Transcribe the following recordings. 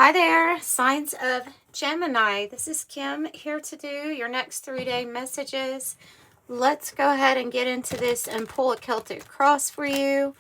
Hi there, signs of Gemini. This is Kim here to do your next 3-day messages. Let's go ahead and get into this and pull a Celtic cross for you.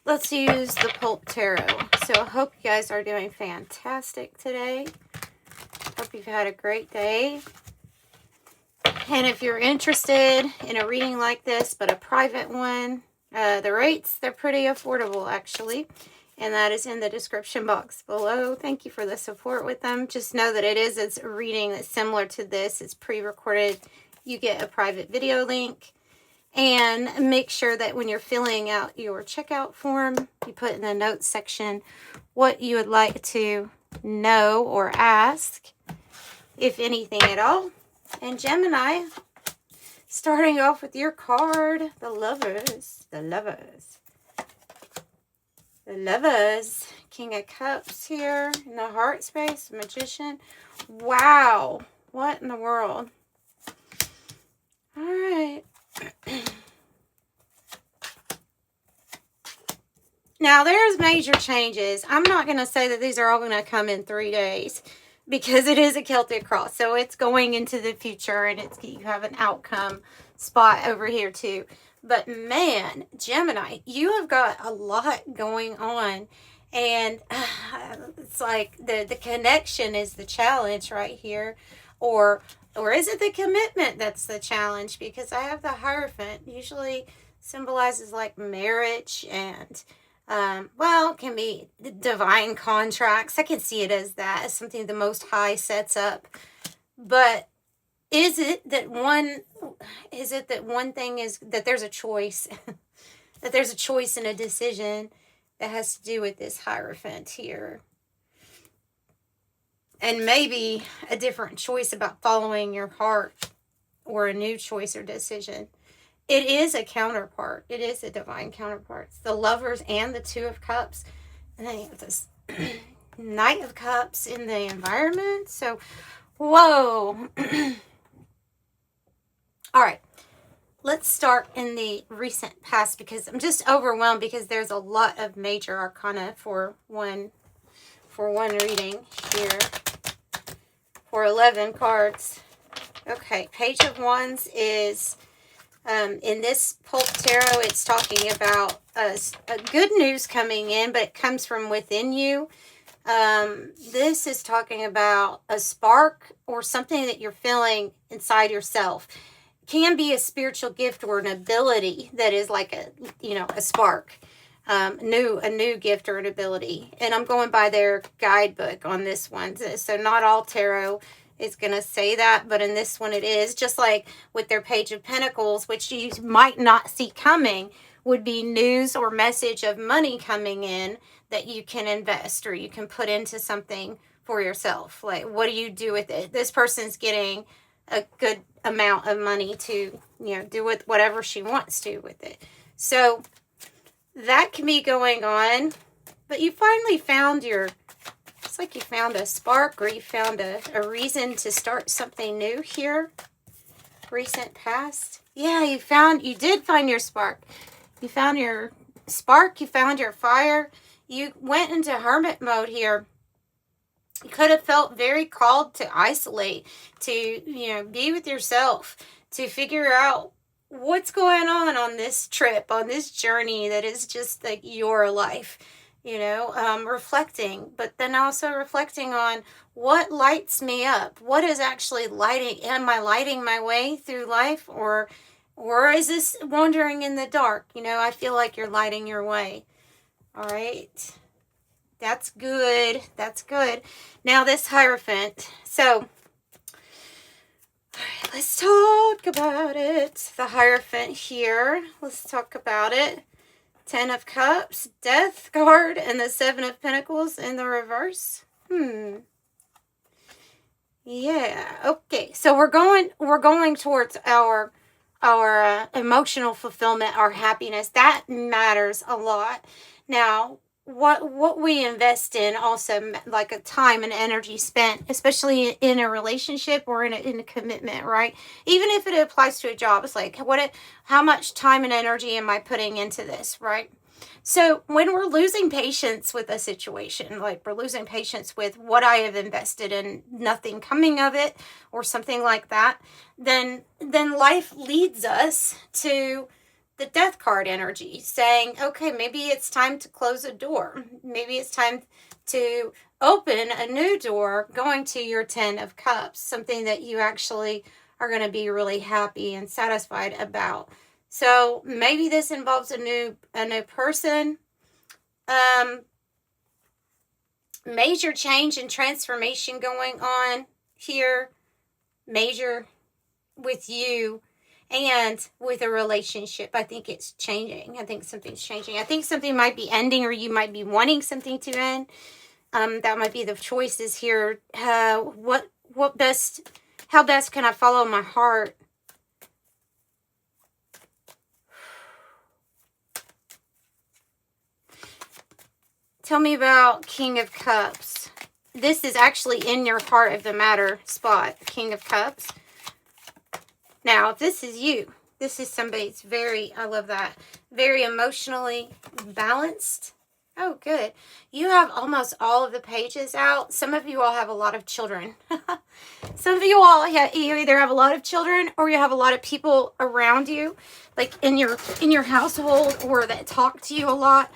Let's use the Pulp Tarot. So I hope you guys are doing fantastic today. Hope you've had a great day. And if you're interested in a reading like this, but a private one, the rates, they're pretty affordable actually. And that is in the description box below. Thank you for the support with them. Just know that it's a reading that's similar to this. It's pre-recorded. You get a private video link. And make sure that when you're filling out your checkout form, you put in the notes section what you would like to know or ask, if anything at all. And Gemini, starting off with your card, the Lovers. The Lovers. The Lovers, King of Cups here in the heart space, Magician. Wow, what in the world? All right. Now, there's major changes. I'm not going to say that these are all going to come in 3 days because it is a Celtic cross. So it's going into the future and you have an outcome spot over here too. But man, Gemini, you have got a lot going on. And it's like the connection is the challenge right here. Or is it the commitment that's the challenge? Because I have the Hierophant. Usually symbolizes like marriage and, well, it can be divine contracts. I can see it as that, as something the Most High sets up. But is it that one thing is that there's a choice, that there's a choice and a decision that has to do with this Hierophant here? And maybe a different choice about following your heart or a new choice or decision. It is a counterpart. It is a divine counterpart. The Lovers and the Two of Cups. And then you have this Knight of Cups in the environment. So, whoa. All right, let's start in the recent past because I'm just overwhelmed because there's a lot of major arcana for one reading here for 11 cards. Okay, Page of Wands is, in this Pulp Tarot, it's talking about a good news coming in, but it comes from within you. This is talking about a spark or something that you're feeling inside yourself. Can be a spiritual gift or an ability that is like a spark, a new gift or an ability. And I'm going by their guidebook on this one. So not all tarot is going to say that, but in this one it is. Just like with their Page of Pentacles, which you might not see coming, would be news or message of money coming in that you can invest or you can put into something for yourself. Like, what do you do with it? This person's getting a good amount of money to, do with whatever she wants to with it. So that can be going on, but you finally found it's like you found a spark or you found a reason to start something new here. Recent past. Yeah, you did find your spark. You found your spark, you found your fire. You went into hermit mode here. You could have felt very called to isolate, to, be with yourself, to figure out what's going on this trip, on this journey that is just like your life, reflecting, but then also reflecting on what lights me up, what is actually lighting, am I lighting my way through life or is this wandering in the dark? I feel like you're lighting your way. All right. That's good. That's good. Now this Hierophant. So, all right, let's talk about it. The Hierophant here. Let's talk about it. 10 of Cups, Death card, and the 7 of Pentacles in the reverse. Yeah. Okay. So we're going towards our emotional fulfillment, our happiness. That matters a lot. Now, what we invest in also, like a time and energy spent, especially in a relationship or in a commitment, right? Even if it applies to a job, it's like, how much time and energy am I putting into this, right? So when we're losing patience with a situation, like we're losing patience with what I have invested in, nothing coming of it, or something like that, then life leads us to the death card energy, saying, okay, maybe it's time to close a door. Maybe it's time to open a new door, going to your 10 of Cups, something that you actually are going to be really happy and satisfied about. So maybe this involves a new person. Major change and transformation going on here. Major with you and with a relationship. I think it's changing. I think something's changing. I think something might be ending, or you might be wanting something to end. That might be the choices here. How best can I follow my heart? Tell me about King of Cups. This is actually in your heart of the matter spot, King of Cups. Now, if this is you, this is somebody that's I love that, very emotionally balanced. Oh, good. You have almost all of the pages out. Some of you all have a lot of children. Some of you all, you either have a lot of children or you have a lot of people around you, like in your household, or that talk to you a lot.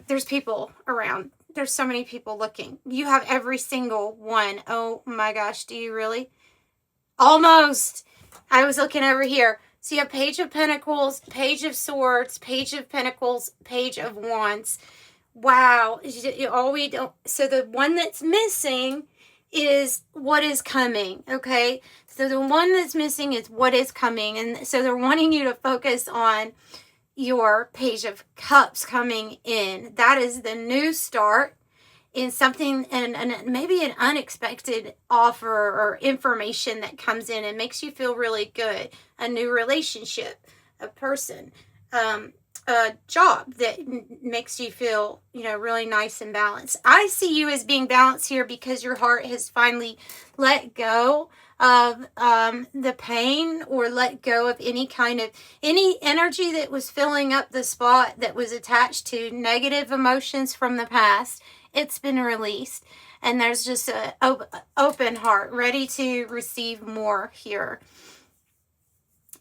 There's people around. There's so many people looking. You have every single one. Oh my gosh, do you really? Almost. I was looking over here. So you have Page of Pentacles, Page of Swords, Page of Pentacles, Page of Wands. Wow. So the one that's missing is what is coming, okay? So the one that's missing is what is coming. And so they're wanting you to focus on your Page of Cups coming in. That is the new start in something, and maybe an unexpected offer or information that comes in and makes you feel really good. A new relationship, a person, a job that makes you feel, really nice and balanced. I see you as being balanced here because your heart has finally let go of the pain, or let go of any energy that was filling up the spot that was attached to negative emotions from the past. It's been released, and there's just an open heart ready to receive more here.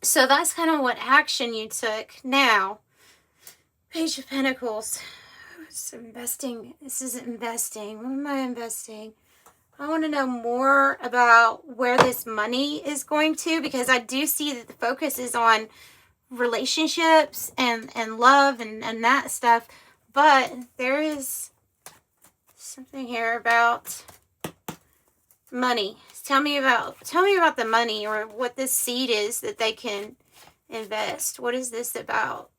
So that's kind of what action you took. Now, Page of Pentacles. It's investing. This is investing. What am I investing? I want to know more about where this money is going to, because I do see that the focus is on relationships and love and that stuff. But there is something here about money. Tell me about the money, or what this seed is that they can invest. What is this about?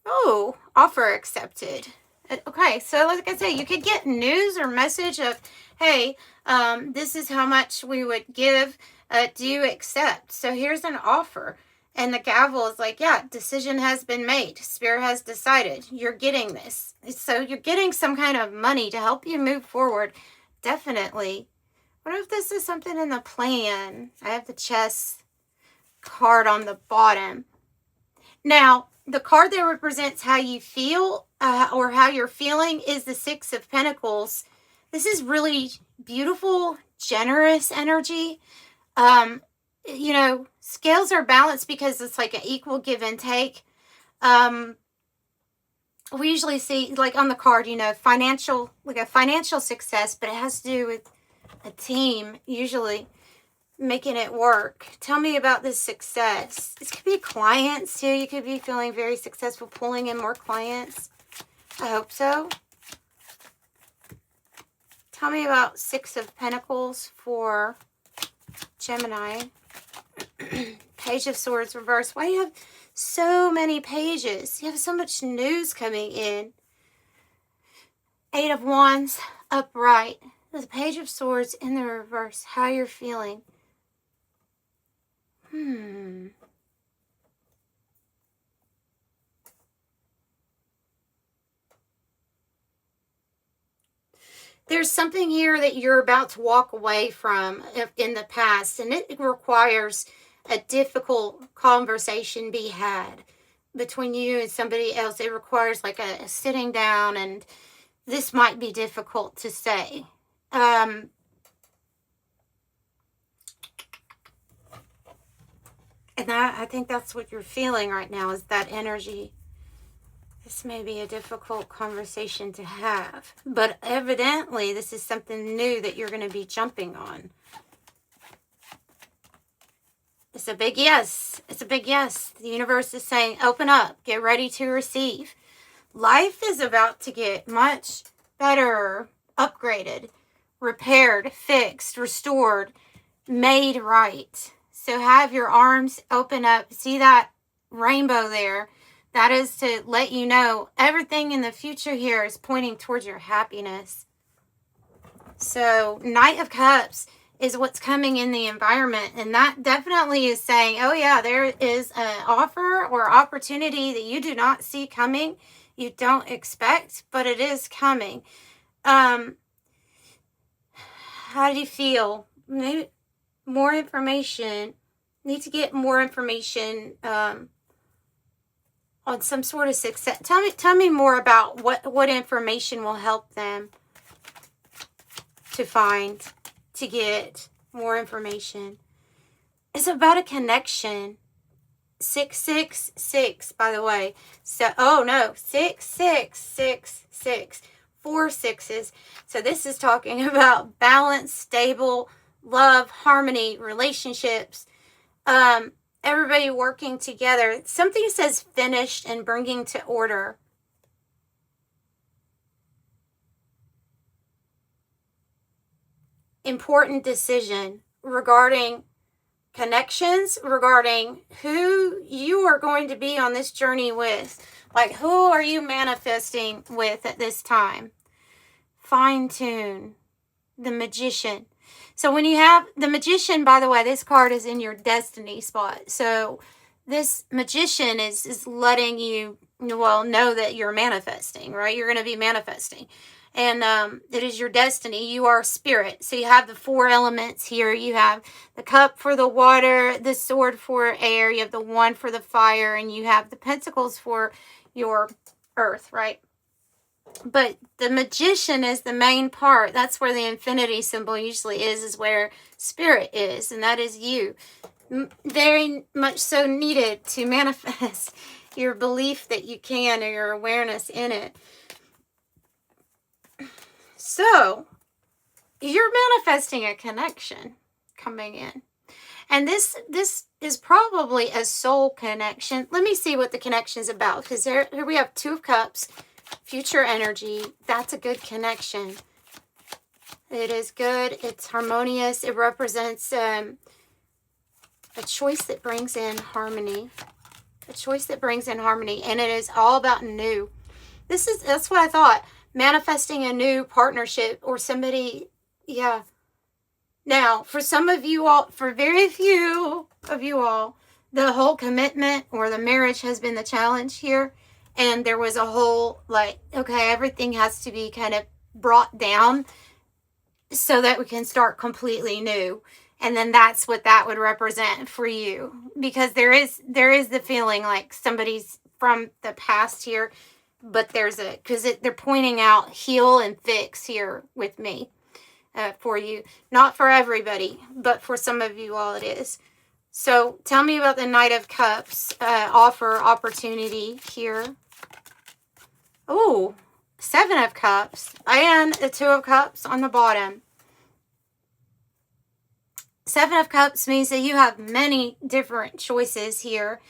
Oh, offer accepted. Okay, so like I said, you could get news or message of, hey, this is how much we would give. Do you accept? So here's an offer. And the gavel is like, yeah, decision has been made. Spirit has decided. You're getting this. So you're getting some kind of money to help you move forward. Definitely. What if this is something in the plan? I have the chess card on the bottom. Now, the card that represents how you feel, or how you're feeling, is the Six of Pentacles. This is really beautiful, generous energy. Scales are balanced because it's like an equal give and take. We usually see, like on the card, financial success, but it has to do with a team, usually making it work. Tell me about this success. This could be clients too. You could be feeling very successful, pulling in more clients. I hope so. Tell me about Six of Pentacles for Gemini. Page of Swords reverse. Why do you have so many pages? You have so much news coming in. Eight of Wands upright. The Page of Swords in the reverse. How you're feeling. There's something here that you're about to walk away from in the past, and it requires a difficult conversation be had. between you and somebody else. It requires like a sitting down, and this might be difficult to say. And I think that's what you're feeling right now, is that energy. This may be a difficult conversation to have, but evidently this is something new that you're going to be jumping on. It's a big yes. It's a big yes. The universe is saying, open up, get ready to receive. Life is about to get much better, upgraded, repaired, fixed, restored, made right. So have your arms open up. See that rainbow there? That is to let you know everything in the future here is pointing towards your happiness. So Knight of Cups is what's coming in the environment. And that definitely is saying, oh yeah, there is an offer or opportunity that you do not see coming. You don't expect, but it is coming. How do you feel? Maybe more information. Need to get more information on some sort of success. Tell me more about what information will help them to get more information. It's about a connection. 666, by the way. So, oh no, 6666. 4 6s. So this is talking about balance, stable, love, harmony, relationships. Everybody working together. Something says finished and bringing to order. Important decision regarding connections, regarding who you are going to be on this journey with. Like, who are you manifesting with at this time? Fine tune. The Magician. So when you have the Magician, by the way, this card is in your destiny spot. So this Magician is letting you, well, know that you're manifesting, right? You're going to be manifesting. And it is your destiny. You are spirit. So you have the 4 elements here. You have the cup for the water, the sword for air, you have the 1 for the fire, and you have the pentacles for your earth, right? But the Magician is the main part. That's where the infinity symbol usually is where spirit is. And that is you. Very much so needed to manifest your belief that you can, or your awareness in it. So, you're manifesting a connection coming in. And this is probably a soul connection. Let me see what the connection is about. Because here we have 2 of Cups. Future energy. That's a good connection. It is good. It's harmonious. It represents a choice that brings in harmony. A choice that brings in harmony. And it is all about new. That's what I thought. Manifesting a new partnership or somebody. Yeah. Now, for some of you all, for very few of you all, the whole commitment or the marriage has been the challenge here. And there was a whole, like, okay, everything has to be kind of brought down so that we can start completely new. And then that's what that would represent for you. Because there is the feeling like somebody's from the past here. But because they're pointing out heal and fix here with me for you. Not for everybody, but for some of you all it is. So tell me about the Knight of Cups opportunity here. Oh, 7 of Cups and the 2 of Cups on the bottom. 7 of Cups means that you have many different choices here.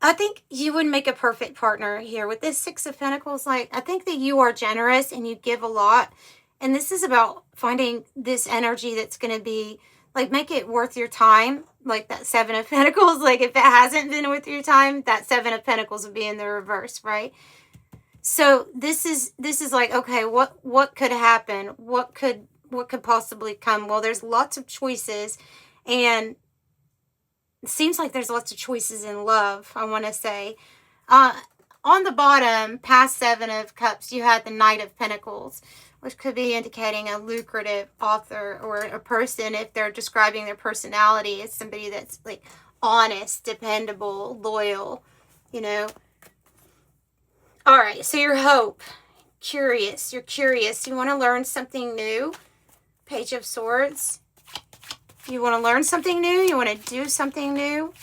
I think you would make a perfect partner here. With this 6 of Pentacles, like, I think that you are generous and you give a lot. And this is about finding this energy that's going to be, like, make it worth your time. Like that 7 of Pentacles, like if it hasn't been worth your time, that 7 of Pentacles would be in the reverse, right? So this is like, okay, what could happen? What could possibly come? Well, there's lots of choices, and it seems like there's lots of choices in love, I want to say. On the bottom, past 7 of Cups, you had the Knight of Pentacles, which could be indicating a lucrative author or a person, if they're describing their personality as somebody that's like honest, dependable, loyal, you know. All right, so your hope. Curious. You're curious. You want to learn something new. Page of Swords. You want to learn something new. You want to do something new.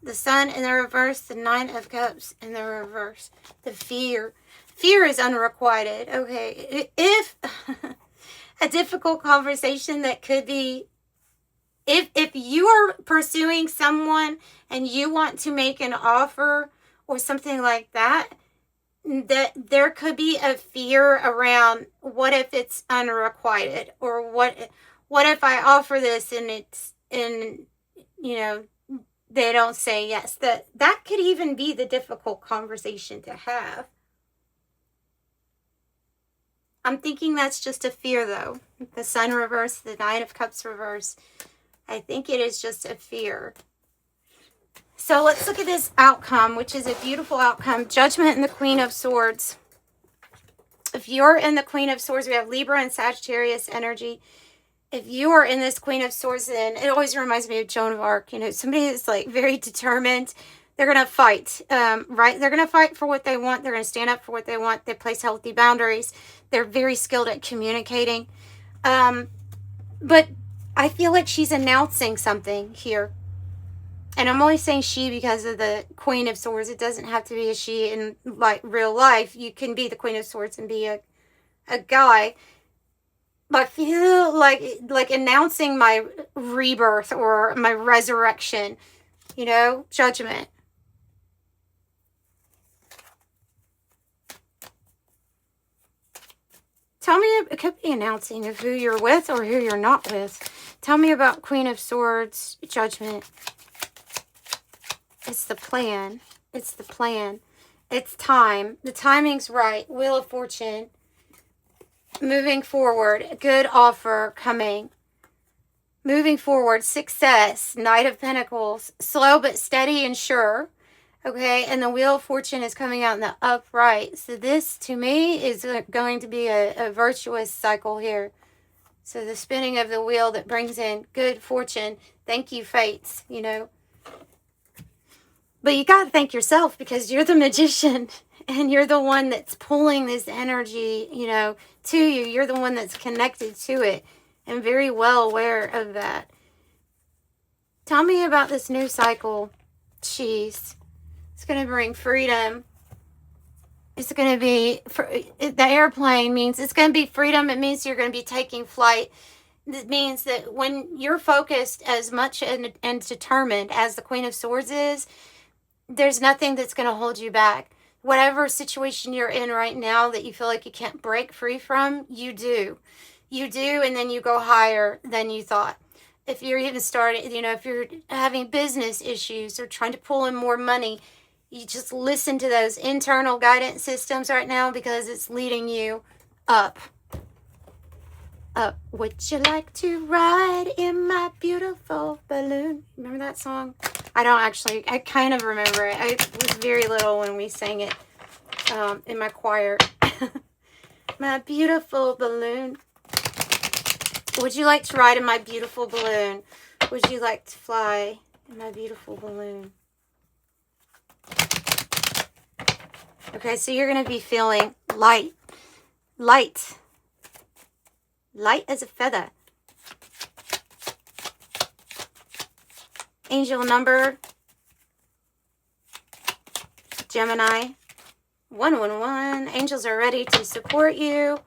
The Sun in the reverse. The Nine of Cups in the reverse. The fear. Fear is unrequited. Okay. If a difficult conversation that could be, if you are pursuing someone and you want to make an offer or something like that, that there could be a fear around, what if it's unrequited, or what if I offer this and they don't say yes. That could even be the difficult conversation to have. I'm thinking that's just a fear, though. The Sun reverse, the Nine of Cups reverse. I think it is just a fear. So let's look at this outcome, which is a beautiful outcome. Judgment and the Queen of Swords. If you're in the Queen of Swords, we have Libra and Sagittarius energy. If you are in this Queen of Swords, then it always reminds me of Joan of Arc. Somebody is like very determined. They're going to fight, right? They're going to fight for what they want. They're going to stand up for what they want. They place healthy boundaries. They're very skilled at communicating. But I feel like she's announcing something here. And I'm only saying she because of the Queen of Swords. It doesn't have to be a she in like real life. You can be the Queen of Swords and be a guy. But I feel like announcing my rebirth or my resurrection. Judgment. Tell me, it could be announcing of who you're with or who you're not with. Tell me about Queen of Swords, Judgment. It's the plan. It's the plan. It's time. The timing's right. Wheel of Fortune. Moving forward. A good offer coming. Moving forward. Success. Knight of Pentacles. Slow but steady and sure. Okay, and the Wheel of Fortune is coming out in the upright. So this, to me, is going to be a virtuous cycle here. So the spinning of the wheel that brings in good fortune. Thank you, fates, But you got to thank yourself, because you're the magician. And you're the one that's pulling this energy, to you. You're the one that's connected to it. And very well aware of that. Tell me about this new cycle. Jeez. It's going to bring freedom. It's going to be, the airplane means it's going to be freedom. It means you're going to be taking flight. It means that when you're focused as much and determined as the Queen of Swords is, there's nothing that's going to hold you back. Whatever situation you're in right now that you feel like you can't break free from, you do. You do, and then you go higher than you thought. If you're even starting, if you're having business issues or trying to pull in more money, you just listen to those internal guidance systems right now, because it's leading you up. Up. Would you like to ride in my beautiful balloon? Remember that song? I kind of remember it. I was very little when we sang it in my choir. My beautiful balloon. Would you like to ride in my beautiful balloon? Would you like to fly in my beautiful balloon? Okay, so you're going to be feeling light. Light. Light as a feather. Angel number. Gemini. 111. Angels are ready to support you.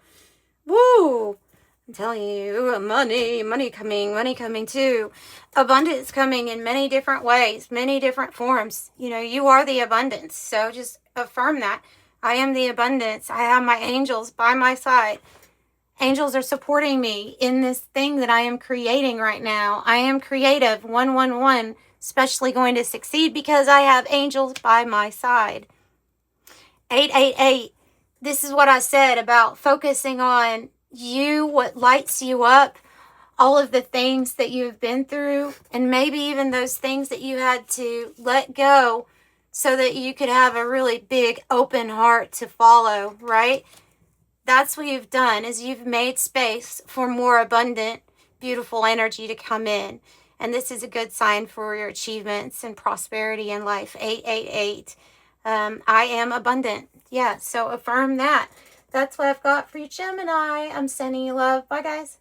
Woo! I'm telling you, money coming too. Abundance coming in many different ways, many different forms. You are the abundance. So just affirm that. I am the abundance. I have my angels by my side. Angels are supporting me in this thing that I am creating right now. I am creative. 111, especially going to succeed because I have angels by my side. 888. This is what I said about focusing on you, what lights you up, all of the things that you've been through, and maybe even those things that you had to let go so that you could have a really big open heart to follow, right? That's what you've done, is you've made space for more abundant, beautiful energy to come in. And this is a good sign for your achievements and prosperity in life. 888. I am abundant. Yeah, so affirm that. That's what I've got for you, Gemini. I'm sending you love. Bye, guys.